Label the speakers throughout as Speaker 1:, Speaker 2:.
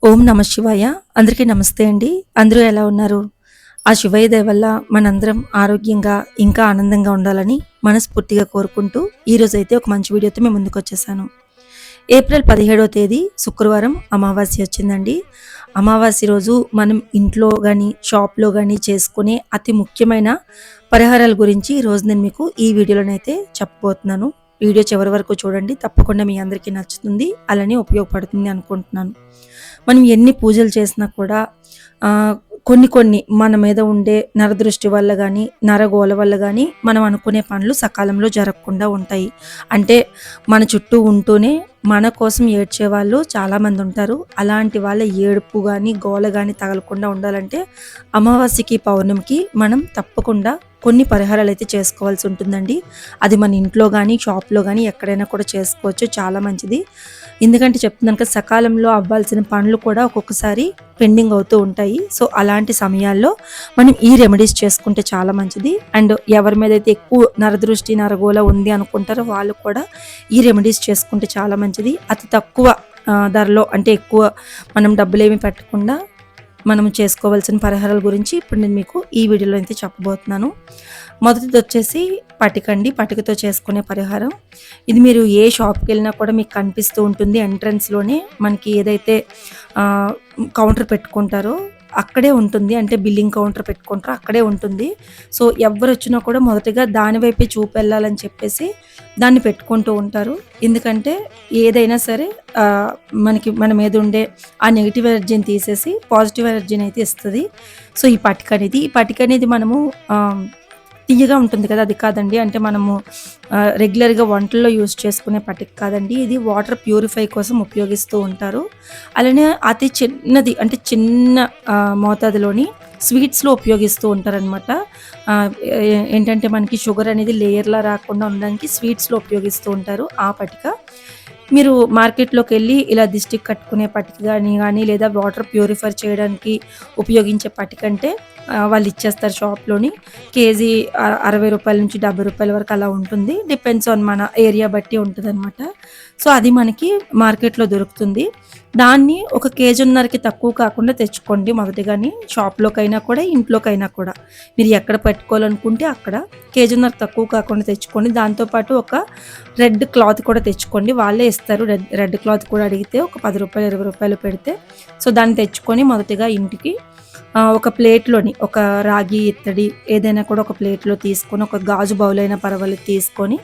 Speaker 1: ఓం నమ శివాయ. అందరికీ నమస్తే అండి. అందరూ ఎలా ఉన్నారు? ఆ శివయ్య దయ వల్ల మనందరం ఆరోగ్యంగా, ఇంకా ఆనందంగా ఉండాలని మనస్ఫూర్తిగా కోరుకుంటూ, ఈరోజైతే ఒక మంచి వీడియోతో మీ ముందుకొచ్చేసాను. ఏప్రిల్ 17వ తేదీ శుక్రవారం అమావాస్య వచ్చిందండి. అమావాస్య రోజు మనం ఇంట్లో గానీ, షాప్‌లో గానీ చేసుకునే అతి ముఖ్యమైన పరిహారాల గురించి ఈరోజు నేను మీకు ఈ వీడియోలోనైతే చెప్పబోతున్నాను. వీడియో చివరి వరకు చూడండి. తప్పకుండా మీ అందరికీ నచ్చుతుంది. అలానే ఉపయోగపడుతుంది అనుకుంటున్నాను. మనం ఎన్ని పూజలు చేసినా కూడా ఆహ్, కొన్ని మన మీద ఉండే నరదృష్టి వల్ల గానీ, నరగోల వల్ల గానీ, మనం అనుకునే పనులు సకాలంలో జరగకుండా ఉంటాయి. అంటే మన చుట్టూ ఉంటూనే మన కోసం ఏడ్చేవాళ్ళు చాలామందుంటారు. అలాంటి వాళ్ళ ఏడుపు గానీ, గోల గానీ తగలకుండా ఉండాలంటే అమావాస్యకి, పౌర్ణమికి మనం తప్పకుండా కొన్ని పరిహారాలైతే చేసుకోవాల్సి ఉంటుందండి. అది మన ఇంట్లో గానీ, షాప్‌లో గానీ ఎక్కడైనా కూడా చేసుకోవచ్చు. చాలా మంచిది. ఎందుకంటే చెప్తున్నాను కదా! సకాలంలో అవ్వాల్సిన పనులు కూడా ఒక్కొక్కసారి పెండింగ్ అవుతూ ఉంటాయి. సో, అలాంటి సమయాల్లో మనం ఈ రెమెడీస్ చేసుకుంటే చాలా మంచిది. అండ్ ఎవరి మీదైతే ఎక్కువ నరదృష్టి, నరగోల ఉంది అనుకుంటారో వాళ్ళు కూడా ఈ రెమెడీస్ చేసుకుంటే చాలా మంచిది. అతి తక్కువ ధరలో అంటే ఎక్కువ మనం డబ్బులేమి పెట్టకుండా మనం చేసుకోవాల్సిన పరిహారాల గురించి ఇప్పుడు నేను మీకు ఈ వీడియోలో అయితే చెప్పబోతున్నాను. మొదటిదొచ్చేసి పటికండి. పటికతో చేసుకునే పరిహారం. ఇది మీరు ఏ షాప్‌కెళ్ళినా కూడా మీకు కనిపిస్తూ ఉంటుంది. ఎంట్రన్స్‌లోనే మనకి ఏదైతే ఆహ్, కౌంటర్ పెట్టుకుంటారో అక్కడే ఉంటుంది. అంటే బిల్లింగ్ కౌంటర్ పెట్టుకుంటారో అక్కడే ఉంటుంది. సో, ఎవ్వరొచ్చినా కూడా మొదటగా దాని వైపే చూపెళ్ళాలని చెప్పేసి దాన్ని పెట్టుకుంటూ ఉంటారు. ఎందుకంటే ఏదైనా సరే మనకి మన మీద ఉండే ఆ నెగెటివ్ ఎనర్జీని తీసేసి పాజిటివ్ ఎనర్జీని అయితే ఇస్తది. సో, ఈ పటిక అనేది మనము తియ్యగా ఉంటుంది కదా! అది కాదండి. అంటే మనము రెగ్యులర్‌గా వంటల్లో యూజ్ చేసుకునే పటిక కాదండి. ఇది వాటర్ ప్యూరిఫై కోసం ఉపయోగిస్తూ ఉంటారు. అలానే అతి చిన్నది అంటే చిన్న మోతాదులోని స్వీట్స్‌లో ఉపయోగిస్తూ ఉంటారనమాట. ఆహ్, ఏంటంటే మనకి షుగర్ అనేది లేయర్‌లా రాకుండా ఉండడానికి స్వీట్స్‌లో ఉపయోగిస్తూ ఉంటారు ఆ పటిక. మీరు మార్కెట్‌లోకెళ్ళి ఇలా దిష్టికి కట్టుకునే పటిక గానీ లేదా వాటర్ ప్యూరిఫై చేయడానికి ఉపయోగించే పటికంటే వాళ్ళు ఇచ్చేస్తారు షాప్‌లోని. కేజీ రూ. 60 నుంచి రూ. 70 వరకు అలా ఉంటుంది. డిపెండ్స్ ఆన్ మన ఏరియా బట్టి ఉంటదనమాట. సో, అది మనకి మార్కెట్‌లో దొరుకుతుంది. దాన్ని ఒక కేజీన్నరకి తక్కువ కాకుండా తెచ్చుకోండి మొదటిగాని. షాప్‌లోకైనా కూడా, ఇంట్లోకైనా కూడా. మీరు ఎక్కడ పెట్టుకోవాలనుకుంటే అక్కడ. కేజీన్నర తక్కువ కాకుండా తెచ్చుకోండి. దాంతో పాటు ఒక రెడ్ క్లాత్ కూడా తెచ్చుకోండి. వాళ్ళే ఇస్తారు. రెడ్ క్లాత్ కూడా అడిగితే ఒక రూ. 10, రూ. 20 పెడితే. సో, దాన్ని తెచ్చుకొని మొదటిగా ఇంటికి ఒక ప్లేట్‌లోని ఒక రాగి ఇత్తడి ఏదైనా కూడా ఒక ప్లేట్‌లో తీసుకొని, ఒక గాజు బౌల్ అయినా పర్వాలేదు తీసుకొని,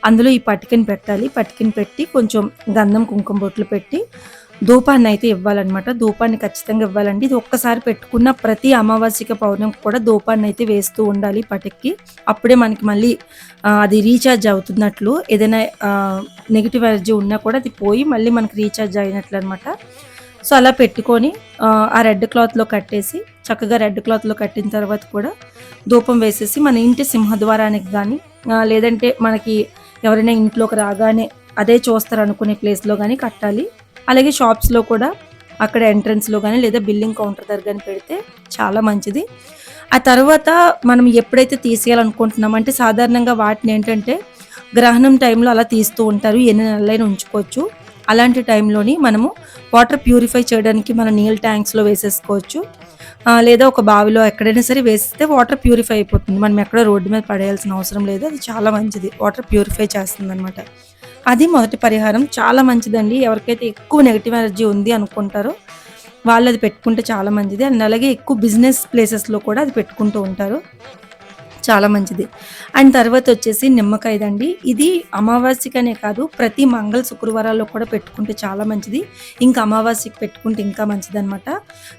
Speaker 1: అందులో ఈ పటికని పెట్టాలి. పటికని పెట్టి కొంచెం గంధం, కుంకుమ బొట్లు పెట్టి ధూపాన్నయితే ఇవ్వాలనమాట. ధూపాన్ని ఖచ్చితంగా ఇవ్వాలండి. ఇది ఒక్కసారి పెట్టుకున్న ప్రతి అమావాస్యకి, పౌర్ణమికి కూడా ధూపాన్నయితే వేస్తూ ఉండాలి పటిక్కి. అప్పుడే మనకి మళ్ళీ అది రీచార్జ్ అవుతున్నట్లు. ఏదైనా నెగెటివ్ ఎనర్జీ ఉన్నా కూడా అది పోయి మళ్ళీ మనకి రీచార్జ్ అయినట్లనమాట. సో, అలా పెట్టుకొని ఆ రెడ్ క్లాత్‌లో కట్టేసి చక్కగా రెడ్ క్లాత్‌లో కట్టిన తర్వాత కూడా ధూపం వేసేసి మన ఇంటి సింహద్వారానికి గానీ లేదంటే మనకి ఎవరైనా ఇంట్లోకి రాగానే అదే చూస్తారనుకునే ప్లేస్‌లో గానీ కట్టాలి. అలాగే షాప్స్‌లో కూడా అక్కడ ఎంట్రన్స్‌లో గానీ లేదా బిల్లింగ్ కౌంటర్ దగ్గర గానీ పెడితే చాలా మంచిది. ఆ తర్వాత మనం ఎప్పుడైతే తీసేయాలనుకుంటున్నామో అంటే సాధారణంగా వాటినేంటంటే గ్రహణం టైంలో అలా తీస్తూ ఉంటారు. ఎన్ని నెలలైనా ఉంచుకోవచ్చు. అలాంటి టైంలోని మనము వాటర్ ప్యూరిఫై చేయడానికి మన నీళ్ళ ట్యాంక్స్‌లో వేసేసుకోవచ్చు. లేదా ఒక బావిలో ఎక్కడైనా సరే వేసేస్తే వాటర్ ప్యూరిఫై అయిపోతుంది. మనం ఎక్కడో రోడ్డు మీద పడేయాల్సిన అవసరం లేదు. అది చాలా మంచిది. వాటర్ ప్యూరిఫై చేస్తుందనమాట. అది మొదటి పరిహారం. చాలా మంచిదండి. ఎవరికైతే ఎక్కువ నెగెటివ్ ఎనర్జీ ఉంది అనుకుంటారో వాళ్ళు అది పెట్టుకుంటే చాలా మంచిది. అండ్ అలాగే ఎక్కువ బిజినెస్ ప్లేసెస్‌లో కూడా అది పెట్టుకుంటూ ఉంటారు. చాలా మంచిది. అండ్ తర్వాతొచ్చేసి నిమ్మకాయదండి. ఇది అమావాస్యకనే కాదు ప్రతి మంగళ, శుక్రవారాల్లో కూడా పెట్టుకుంటే చాలా మంచిది. ఇంకా అమావాస్యకి పెట్టుకుంటే ఇంకా మంచిదనమాట.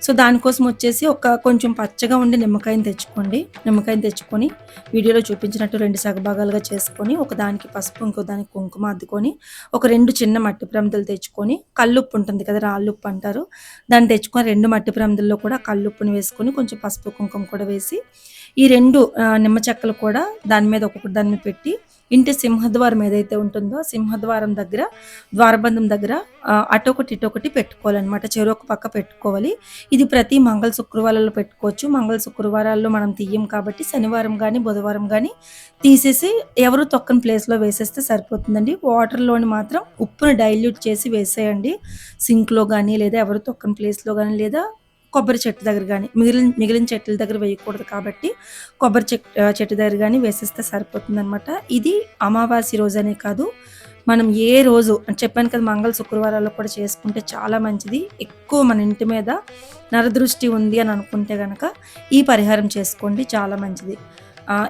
Speaker 1: సో, దానికోసం వచ్చేసి ఒక కొంచెం పచ్చగా ఉండే నిమ్మకాయని తెచ్చుకోండి. నిమ్మకాయని తెచ్చుకొని వీడియోలో చూపించినట్టు 2 సగభాగాలుగా చేసుకొని ఒకదానికి పసుపు, ఇంకో దానికి కుంకుమ అద్దుకొని ఒక 2 చిన్న మట్టి ప్రమిదలు తెచ్చుకొని కల్లుప్పు ఉంటుంది కదా! రాళ్ళుప్పు అంటారు. దాన్ని తెచ్చుకొని 2 మట్టి ప్రమిదల్లో కూడా కల్లుప్పుని వేసుకొని కొంచెం పసుపు, కుంకుమ కూడా వేసి ఈ 2 నిమ్మ చెక్కలు కూడా దాని మీద ఒక్కొక్కటి దాని మీద పెట్టి ఇంటి సింహద్వారం ఏదైతే ఉంటుందో సింహద్వారం దగ్గర ద్వారబంధం దగ్గర అటొకటి ఇటొకటి పెట్టుకోవాలన్నమాట. చెరొక పక్క పెట్టుకోవాలి. ఇది ప్రతి మంగళ శుక్రవారాల్లో పెట్టుకోవచ్చు. మంగళ శుక్రవారాల్లో మనం తీయం కాబట్టి శనివారం గానీ, బుధవారం గానీ తీసేసి ఎవరు తొక్కని ప్లేస్‌లో వేసేస్తే సరిపోతుందండి. వాటర్‌లోని మాత్రం ఉప్పుని డైల్యూట్ చేసి వేసేయండి. సింక్‌లో గానీ, లేదా ఎవరు తొక్కని ప్లేస్‌లో గానీ, లేదా కొబ్బరి చెట్టు దగ్గర గానీ, మిగిలిన మిగిలిన చెట్ల దగ్గర వేయకూడదు కాబట్టి కొబ్బరి చెట్టు దగ్గర గానీ వేసేస్తే సరిపోతుందనమాట. ఇది అమావాస్య రోజనే కాదు, మనం ఏ రోజు చెప్పాను కదా, మంగళ శుక్రవారాల్లో కూడా చేసుకుంటే చాలా మంచిది. ఎక్కువ మన ఇంటి మీద నరదృష్టి ఉంది అని అనుకుంటే గనక ఈ పరిహారం చేసుకోండి, చాలా మంచిది.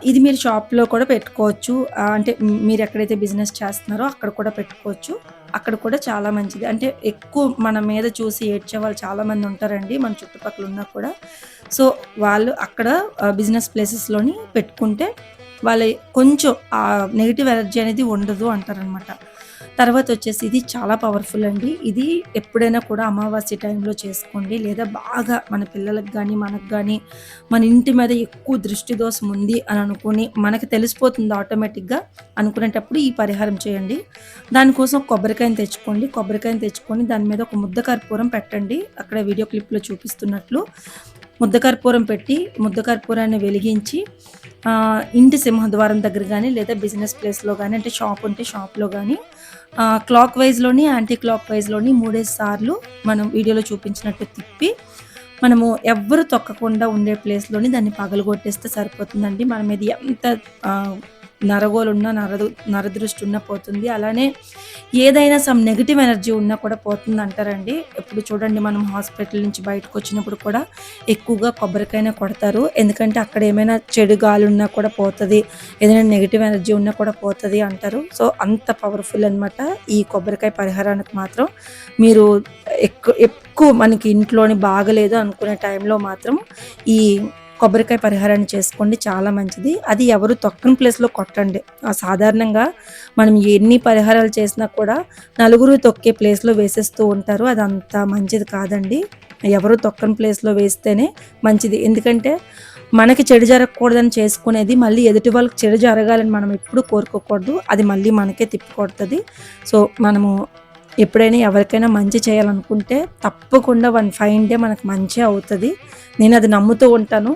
Speaker 1: ఇది మీరు షాప్‌లో కూడా పెట్టుకోవచ్చు. అంటే మీరు ఎక్కడైతే బిజినెస్ చేస్తున్నారో అక్కడ కూడా పెట్టుకోవచ్చు. అక్కడ కూడా చాలా మంచిది. అంటే ఎక్కువ మన మీద చూసి ఏడ్చే వాళ్ళు చాలామంది ఉంటారండి మన చుట్టుపక్కల ఉన్నా కూడా. సో, వాళ్ళు అక్కడ బిజినెస్ ప్లేసెస్‌లోని పెట్టుకుంటే వాళ్ళ కొంచెం నెగెటివ్ ఎనర్జీ అనేది ఉండదు అంటారనమాట. తర్వాతొచ్చేసి ఇది చాలా పవర్‌ఫుల్ అండి. ఇది ఎప్పుడైనా కూడా అమావాస్య టైంలో చేసుకోండి. లేదా బాగా మన పిల్లలకి గానీ, మనకు గానీ, మన ఇంటి మీద ఎక్కువ దృష్టి దోషం ఉంది అని అనుకుని మనకి తెలిసిపోతుంది ఆటోమేటిక్‌గా అనుకునేటప్పుడు ఈ పరిహారం చేయండి. దానికోసం కొబ్బరికాయని తెచ్చుకోండి. కొబ్బరికాయని తెచ్చుకొని దాని మీద ఒక ముద్ద కర్పూరం పెట్టండి. అక్కడ వీడియో క్లిప్‌లో చూపిస్తున్నట్లు. ముద్ద కర్పూరం పెట్టి, ముద్ద కర్పూరాన్ని వెలిగించి ఇంటి సింహద్వారం దగ్గర గానీ, లేదా బిజినెస్ ప్లేస్‌లో గానీ, అంటే షాప్ ఉంటే షాప్‌లో గానీ క్లాక్ వైజ్‌లోని, యాంటీ క్లాక్ వైజ్‌లోని 3 సార్లు మనం వీడియోలో చూపించినట్టు తిప్పి, మనము ఎవ్వరు తొక్కకుండా ఉండే ప్లేస్‌లోని దాన్ని పగలగొట్టేస్తే సరిపోతుందండి. మన మీద ఎంత ఆహ్, నరగోలున్నా, నరదృష్టి ఉన్నా పోతుంది. అలానే ఏదైనా సమ్ నెగెటివ్ ఎనర్జీ ఉన్నా కూడా పోతుందంటారండి. ఇప్పుడు చూడండి, మనం హాస్పిటల్ నుంచి బయటకొచ్చినప్పుడు కూడా ఎక్కువగా కొబ్బరికాయనే కొడతారు. ఎందుకంటే అక్కడ ఏమైనా చెడు గాలున్నా కూడా పోతది. ఏదైనా నెగెటివ్ ఎనర్జీ ఉన్నా కూడా పోతది అంటారు. సో, అంత పవర్‌ఫుల్ అనమాట ఈ కొబ్బరికాయ పరిహారానికి మాత్రం. మీరు ఎక్కువ మనకి ఇంట్లోని బాగలేదు అనుకునే టైంలో మాత్రం ఈ కొబ్బరికాయ పరిహారాన్ని చేసుకోండి, చాలా మంచిది. అది ఎవరు తొక్కని ప్లేస్‌లో కొట్టండి. సాధారణంగా మనం ఎన్ని పరిహారాలు చేసినా కూడా నలుగురు తొక్కే ప్లేస్‌లో వేసేస్తూ ఉంటారు. అదంత మంచిది కాదండి. ఎవరు తొక్కని ప్లేస్‌లో వేస్తేనే మంచిది. ఎందుకంటే మనకి చెడు జరగకూడదని చేసుకునేది మళ్ళీ ఎదుటి వాళ్ళకి చెడు జరగాలని మనం ఎప్పుడూ కోరుకోకూడదు. అది మళ్ళీ మనకే తిప్పి కొడతది. సో, మనము ఎప్పుడైనా ఎవరికైనా మంచి చేయాలనుకుంటే తప్పకుండా వన్ ఫైన్ డే మనకు మంచే అవుతది. నేనది నమ్ముతూ ఉంటాను.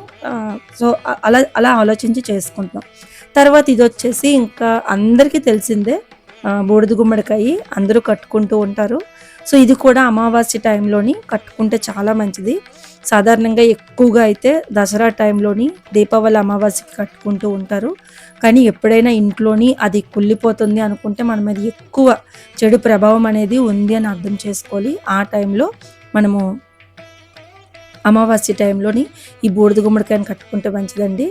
Speaker 1: సో, అలా అలా ఆలోచించి చేసుకుంటాం. తర్వాత ఇదొచ్చేసి ఇంకా అందరికీ తెలిసిందే, బూడిద గుమ్మడికాయి అందరూ కట్టుకుంటూ ఉంటారు. సో, ఇది కూడా అమావాస్య టైంలోని కట్టుకుంటే చాలా మంచిది. సాధారణంగా ఎక్కువగా అయితే దసరా టైంలోని, దీపావళి అమావాస్యకి కట్టుకుంటూ ఉంటారు. కానీ ఎప్పుడైనా ఇంట్లోని అది కుళ్ళిపోతుంది అనుకుంటే మన మీద ఎక్కువ చెడు ప్రభావం అనేది ఉంది అని అర్థం చేసుకోవాలి. ఆ టైంలో మనము అమావాస్య టైంలోని ఈ బూడిద గుమ్మడికాయని కట్టుకుంటే మంచిదండి.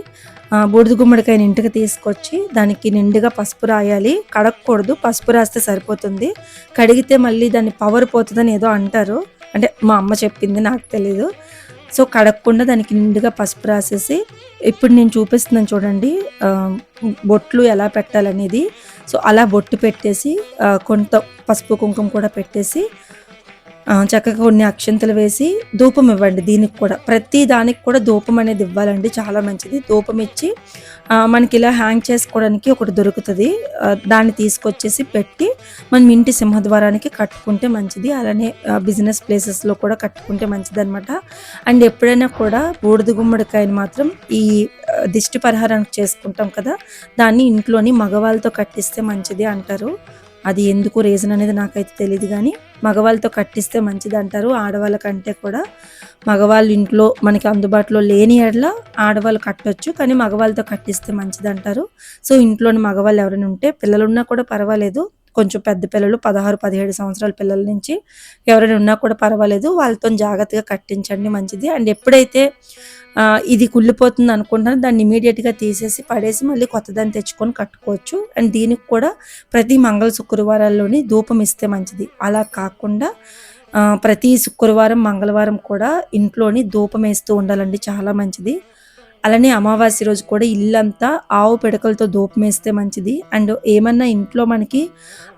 Speaker 1: బూడిద గుమ్మడికాయని ఇంటికి తీసుకొచ్చి దానికి నిండుగా పసుపు రాయాలి. కడగకూడదు, పసుపు రాస్తే సరిపోతుంది. కడిగితే మళ్ళీ దాన్ని పవర్ పోతుందని ఏదో అంటారు. అంటే మా అమ్మ చెప్పింది, నాకు తెలీదు. సో, కడగకుండా దానికి నిండుగా పసుపు రాసేసి, ఇప్పుడు నేను చూపిస్తున్నాను చూడండి, బొట్లు ఎలా పెట్టాలనేది. సో, అలా బొట్టు పెట్టేసి కొంత పసుపు కుంకుమ కూడా పెట్టేసి చక్కగా కొన్ని అక్షింతలు వేసి ధూపం ఇవ్వండి. దీనికి కూడా ప్రతి దానికి కూడా ధూపం అనేది ఇవ్వాలండి, చాలా మంచిది. ధూపం ఇచ్చి మనకి ఇలా హ్యాంగ్ చేసుకోవడానికి ఒకటి దొరుకుతుంది. దాన్ని తీసుకొచ్చేసి పెట్టి మనం ఇంటి సింహద్వారానికి కట్టుకుంటే మంచిది. అలానే బిజినెస్ ప్లేసెస్లో కూడా కట్టుకుంటే మంచిది అనమాట. అండ్ ఎప్పుడైనా కూడా బూడిద గుమ్మడికాయని మాత్రం ఈ దిష్టి పరిహారానికి చేసుకుంటాం కదా, దాన్ని ఇంట్లోని మగవాళ్ళతో కట్టిస్తే మంచిది అంటారు. అది ఎందుకు రీజన్ అనేది నాకైతే తెలీదు గానీ, మగవాళ్ళతో కట్టిస్తే మంచిదంటారు. ఆడవాళ్ళ కంటే కూడా మగవాళ్ళు ఇంట్లో మనకి అందుబాటులో లేని యెడల ఆడవాళ్ళు కట్టొచ్చు. కానీ మగవాళ్ళతో కట్టిస్తే మంచిదంటారు. సో, ఇంట్లోని మగవాళ్ళు ఎవరైనా ఉంటే, పిల్లలున్నా కూడా పర్వాలేదు, కొంచెం పెద్ద పిల్లలు 16, 17 సంవత్సరాల పిల్లల నుంచి ఎవరైనా ఉన్నా కూడా పర్వాలేదు, వాళ్ళతోని జాగ్రత్తగా కట్టించండి, మంచిది. అండ్ ఎప్పుడైతే ఇది కుళ్ళిపోతుంది అనుకుంటానో దాన్ని ఇమ్మీడియేట్‌గా తీసేసి పడేసి మళ్ళీ కొత్తదాన్ని తెచ్చుకొని కట్టుకోవచ్చు. అండ్ దీనికి కూడా ప్రతి మంగళ శుక్రవారాల్లోని ధూపం ఇస్తే మంచిది. అలా కాకుండా ప్రతి శుక్రవారం, మంగళవారం కూడా ఇంట్లోని ధూపమేస్తూ ఉండాలండి, చాలా మంచిది. అలానే అమావాస్య రోజు కూడా ఇల్లంతా ఆవు పిడకలతో ధూపమేస్తే మంచిది. అండ్ ఏమన్నా ఇంట్లో మనకి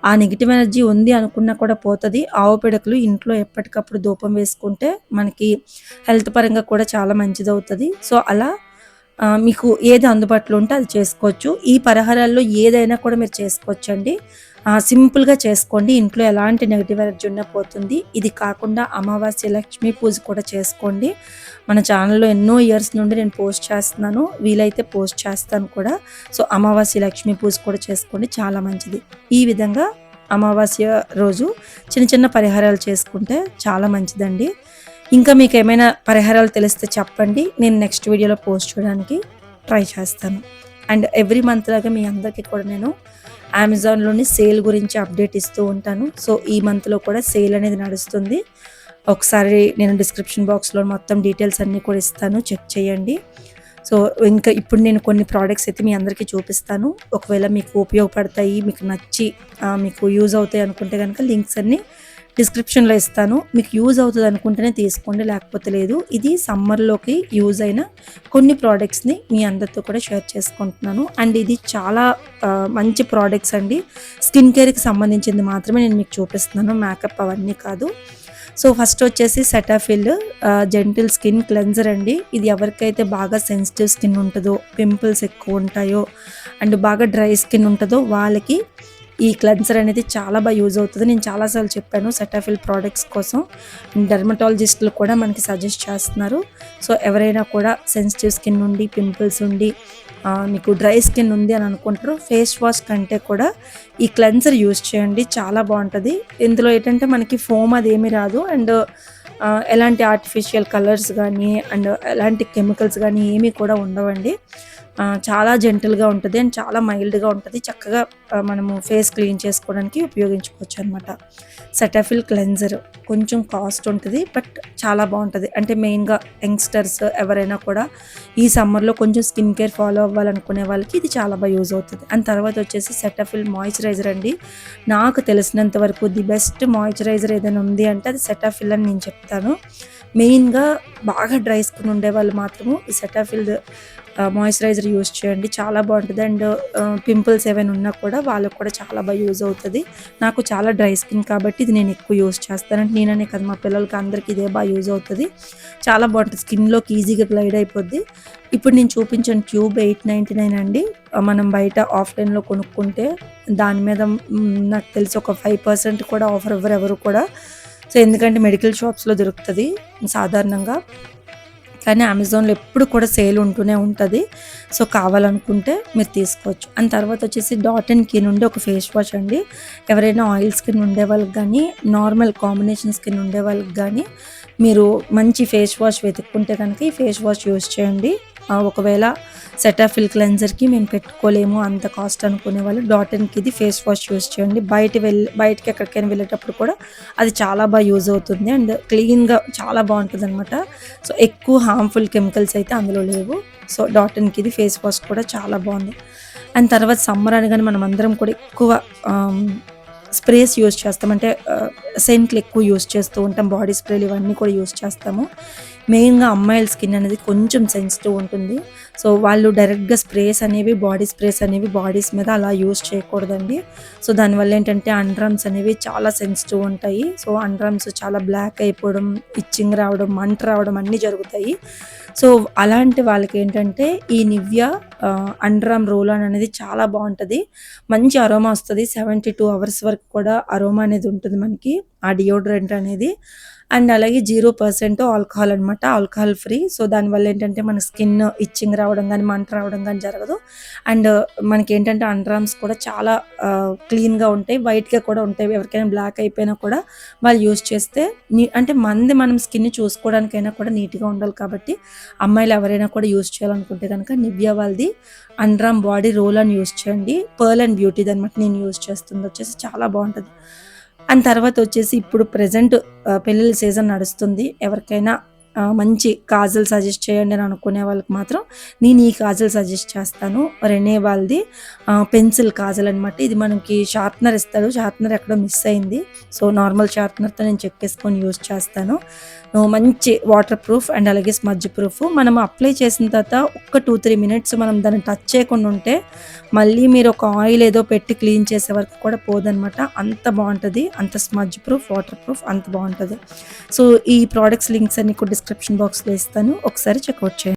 Speaker 1: ఆ నెగెటివ్ ఎనర్జీ ఉంది అనుకున్నా కూడా పోతది. ఆవు పిడకలు ఇంట్లో ఎప్పటికప్పుడు ధూపం వేసుకుంటే మనకి హెల్త్ పరంగా కూడా చాలా మంచిదవుతది. సో, అలా మీకు ఏది అందుబాటులో ఉంటే అది చేసుకోవచ్చు. ఈ పరిహారాల్లో ఏదైనా కూడా మీరు చేసుకోవచ్చండి. సింపుల్‌గా చేసుకోండి. ఇంట్లో ఎలాంటి నెగెటివ్ ఎనర్జీ ఉన్నా పోతుంది. ఇది కాకుండా అమావాస్య లక్ష్మీ పూజ కూడా చేసుకోండి. మన ఛానల్‌లో ఎన్నో ఇయర్స్ నుండి నేను పోస్ట్ చేస్తున్నాను. వీలైతే పోస్ట్ చేస్తాను కూడా. సో, అమావాస్య లక్ష్మీ పూజ కూడా చేసుకోండి, చాలా మంచిది. ఈ విధంగా అమావాస్య రోజు చిన్న చిన్న పరిహారాలు చేసుకుంటే చాలా మంచిదండి. ఇంకా మీకేమైనా పరిహారాలు తెలిస్తే చెప్పండి. నేను నెక్స్ట్ వీడియోలో పోస్ట్ చేయడానికి ట్రై చేస్తాను. అండ్ ఎవ్రీ మంత్ లాగా మీ అందరికీ కూడా నేను అమెజాన్‌లోని సేల్ గురించి అప్డేట్ ఇస్తూ ఉంటాను. సో, ఈ మంత్‌లో కూడా సేల్ అనేది నడుస్తుంది. ఒకసారి నేను డిస్క్రిప్షన్ బాక్స్‌లో మొత్తం డీటెయిల్స్ అన్నీ కూడా ఇస్తాను, చెక్ చేయండి. సో, ఇంకా ఇప్పుడు నేను కొన్ని ప్రోడక్ట్స్ అయితే మీ అందరికీ చూపిస్తాను. ఒకవేళ మీకు ఉపయోగపడతాయి, మీకు నచ్చి మీకు యూజ్ అవుతాయి అనుకుంటే గనుక లింక్స్ అన్నీ డిస్క్రిప్షన్‌లో ఇస్తాను. మీకు యూజ్ అవుతది అనుకుంటేనే తీసుకోండి, లేకపోతే లేదు. ఇది సమ్మర్‌లోకి యూజ్ అయిన కొన్ని ప్రోడక్ట్స్‌ని మీ అందరితో కూడా షేర్ చేసుకుంటున్నాను. అండ్ ఇది చాలా మంచి ప్రోడక్ట్స్ అండి. స్కిన్ కేర్‌కి సంబంధించింది మాత్రమే నేను మీకు చూపిస్తున్నాను, మేకప్ అవన్నీ కాదు. సో, ఫస్ట్ వచ్చేసి సెటాఫిల్ జెంటిల్ స్కిన్ క్లెన్జర్ అండి. ఇది ఎవరికైతే బాగా సెన్సిటివ్ స్కిన్ ఉంటుందో, పింపుల్స్ ఎక్కువ ఉంటాయో అండ్ బాగా డ్రై స్కిన్ ఉంటుందో వాళ్ళకి ఈ క్లెన్సర్ అనేది చాలా బాగా యూజ్ అవుతుంది. నేను చాలాసార్లు చెప్పాను సెటాఫిల్ ప్రోడక్ట్స్ కోసం. డెర్మటాలజిస్టులు కూడా మనకి సజెస్ట్ చేస్తున్నారు. సో, ఎవరైనా కూడా సెన్సిటివ్ స్కిన్ ఉండి, పింపుల్స్ ఉండి, మీకు డ్రై స్కిన్ ఉంది అని అనుకుంటారు, ఫేస్ వాష్ కంటే కూడా ఈ క్లెన్సర్ యూజ్ చేయండి, చాలా బాగుంటుంది. ఇందులో ఏంటంటే మనకి ఫోమ్ అది ఏమీ రాదు అండ్ ఎలాంటి ఆర్టిఫిషియల్ కలర్స్ కానీ అండ్ ఎలాంటి కెమికల్స్ కానీ ఏమీ కూడా ఉండవండి. చాలా జెంటల్‌గా ఉంటది అండ్ చాలా మైల్డ్‌గా ఉంటది. చక్కగా మనము ఫేస్ క్లీన్ చేసుకోవడానికి ఉపయోగించుకోవచ్చు అనమాట. సెటాఫిల్ క్లెన్జర్ కొంచెం కాస్ట్ ఉంటది, బట్ చాలా బాగుంటది. అంటే మెయిన్‌గా యంగ్‌స్టర్స్ ఎవరైనా కూడా ఈ సమ్మర్‌లో కొంచెం స్కిన్ కేర్ ఫాలో అవ్వాలనుకునే వాళ్ళకి ఇది చాలా బాగా యూజ్ అవుతది. అండ్ తర్వాత వచ్చేసి సెటాఫిల్ మాయిశ్చరైజర్ అండి. నాకు తెలిసినంత వరకు ది బెస్ట్ మాయిశ్చరైజర్ ఏదైనా ఉంది అంటే అది సెటాఫిల్ అని నేను చెప్తాను. మెయిన్‌గా బాగా డ్రై స్కిన్ ఉండేవాళ్ళు మాత్రము ఈ సెటాఫిల్ మాయిశ్చరైజర్ యూజ్ చేయండి, చాలా బాగుంటుంది. అండ్ పింపుల్స్ ఏవైనా ఉన్నా కూడా వాళ్ళకు కూడా చాలా బాగా యూజ్ అవుతుంది. నాకు చాలా డ్రై స్కిన్ కాబట్టి ఇది నేను ఎక్కువ యూజ్ చేస్తాను. అంటే నేననే కదా, మా పిల్లలకి అందరికీ ఇదే బాగా యూజ్ అవుతుంది. చాలా బాగుంటుంది, స్కిన్లోకి ఈజీగా గ్లైడ్ అయిపోద్ది. ఇప్పుడు నేను చూపించిన ట్యూబ్ 899 అండి. మనం బయట ఆఫ్లైన్లో కొనుక్కుంటే దాని మీద నాకు తెలిసి ఒక 5% కూడా ఆఫర్ ఇవ్వరు ఎవరు కూడా. సో, ఎందుకంటే మెడికల్ షాప్స్లో దొరుకుతుంది సాధారణంగా, కానీ అమెజాన్లో ఎప్పుడు కూడా సేల్ ఉంటూనే ఉంటుంది. సో, కావాలనుకుంటే మీరు తీసుకోవచ్చు. అండ్ తర్వాత వచ్చేసి డాట్ అండ్ కీ నుండి ఒక ఫేస్ వాష్ అండి. ఎవరైనా ఆయిల్ స్కిన్ ఉండే వాళ్ళకి కానీ, నార్మల్ కాంబినేషన్ స్కిన్ ఉండే వాళ్ళకి కానీ మీరు మంచి ఫేస్ వాష్ వెతుక్కుంటే కనుక ఈ ఫేస్ వాష్ యూస్ చేయండి. ఒకవేళ సెటాఫిల్ క్లెన్జర్కి మేము పెట్టుకోలేము అంత కాస్ట్ అనుకునే వాళ్ళు డాట్ అండ్ కీది ఫేస్ వాష్ యూస్ చేయండి. బయటికి ఎక్కడికైనా వెళ్ళేటప్పుడు కూడా అది చాలా బాగా యూజ్ అవుతుంది అండ్ క్లీన్గా చాలా బాగుంటుంది అనమాట. సో, ఎక్కువ హార్మ్ఫుల్ కెమికల్స్ అయితే అందులో లేవు. సో, డాట్ అండ్ కీది ఫేస్ వాష్ కూడా చాలా బాగుంది. అండ్ తర్వాత సమ్మర్ అనగానే మనం అందరం కూడా ఎక్కువ స్ప్రేస్ యూజ్ చేస్తాం. అంటే సెంట్లు ఎక్కువ యూజ్ చేస్తూ ఉంటాం, బాడీ స్ప్రేలు ఇవన్నీ కూడా యూజ్ చేస్తాము. మెయిన్‌గా అమ్మాయిల స్కిన్ అనేది కొంచెం సెన్సిటివ్ ఉంటుంది. సో, వాళ్ళు డైరెక్ట్‌గా బాడీ స్ప్రేస్ అనేవి బాడీస్ మీద అలా యూజ్ చేయకూడదండి. సో, దానివల్ల ఏంటంటే అండర్‌ఆర్మ్స్ అనేవి చాలా సెన్సిటివ్ ఉంటాయి. సో, అండర్‌ఆర్మ్స్ చాలా బ్లాక్ అయిపోవడం, ఇచ్చింగ్ రావడం, మంట రావడం అన్నీ జరుగుతాయి. సో, అలాంటి వాళ్ళకి ఏంటంటే ఈ నివ్యా అండర్‌ఆర్మ్ రోల్ ఆన్ అనేది చాలా బాగుంటుంది. మంచి అరోమా వస్తుంది. 72 అవర్స్ వరకు కూడా అరోమా అనేది ఉంటుంది మనకి ఆ డియోడ్రెంట్ అనేది. అండ్ అలాగే 0% ఆల్కహాల్ అనమాట, ఆల్కహాల్ ఫ్రీ. సో, దానివల్ల ఏంటంటే మన స్కిన్ ఇచ్చింగ్ రావడం కానీ, మంట రావడం కానీ జరగదు. అండ్ మనకేంటంటే అండర్‌ఆర్మ్స్ కూడా చాలా క్లీన్‌గా ఉంటాయి, వైట్‌గా కూడా ఉంటాయి. ఎవరికైనా బ్లాక్ అయిపోయినా కూడా వాళ్ళు యూజ్ చేస్తే అంటే మనం స్కిన్ చూసుకోవడానికైనా కూడా నీట్‌గా ఉండాలి కాబట్టి అమ్మాయిలు ఎవరైనా కూడా యూజ్ చేయాలనుకుంటే కనుక నివ్యా వాళ్ళది అండర్‌ఆర్మ్ బాడీ రోల్ ఆన్ యూజ్ చేయండి. పర్ల్ అండ్ బ్యూటీది అనమాట నేను యూజ్ చేస్తుంది వచ్చేసి, చాలా బాగుంటుంది. అండ్ తర్వాత వచ్చేసి ఇప్పుడు ప్రెజెంట్ పెళ్ళిళ్ళ సీజన్ నడుస్తుంది. ఎవరికైనా మంచి కాజల్ సజెస్ట్ చేయండి అని అనుకునే వాళ్ళకి మాత్రం నేను ఈ కాజల్ సజెస్ట్ చేస్తాను. రెనే వాళ్ళది పెన్సిల్ కాజల్ అనమాట. ఇది మనకి షార్ప్నర్ ఇస్తాడు, షార్ప్నర్ ఎక్కడో మిస్ అయింది. సో, నార్మల్ షార్ప్నర్తో నేను చెక్ చేసుకొని యూజ్ చేస్తాను. మంచి వాటర్ ప్రూఫ్ అండ్ అలాగే స్మడ్జ్ ప్రూఫ్. మనం అప్లై చేసిన తర్వాత ఒక 2-3 మినిట్స్ మనం దాన్ని టచ్ చేయకుండా ఉంటే మళ్ళీ మీరు ఒక ఆయిల్ ఏదో పెట్టి క్లీన్ చేసే వరకు కూడా పోదనమాట. అంత బాగుంటుంది, అంత స్మడ్జ్ ప్రూఫ్, వాటర్ ప్రూఫ్, అంత బాగుంటుంది. సో, ఈ ప్రోడక్ట్స్ లింక్స్ అన్ని కూడా డిస్క్రిప్షన్ బాక్స్లో ఇస్తాను, ఒకసారి చెక్అవుట్ చేయండి.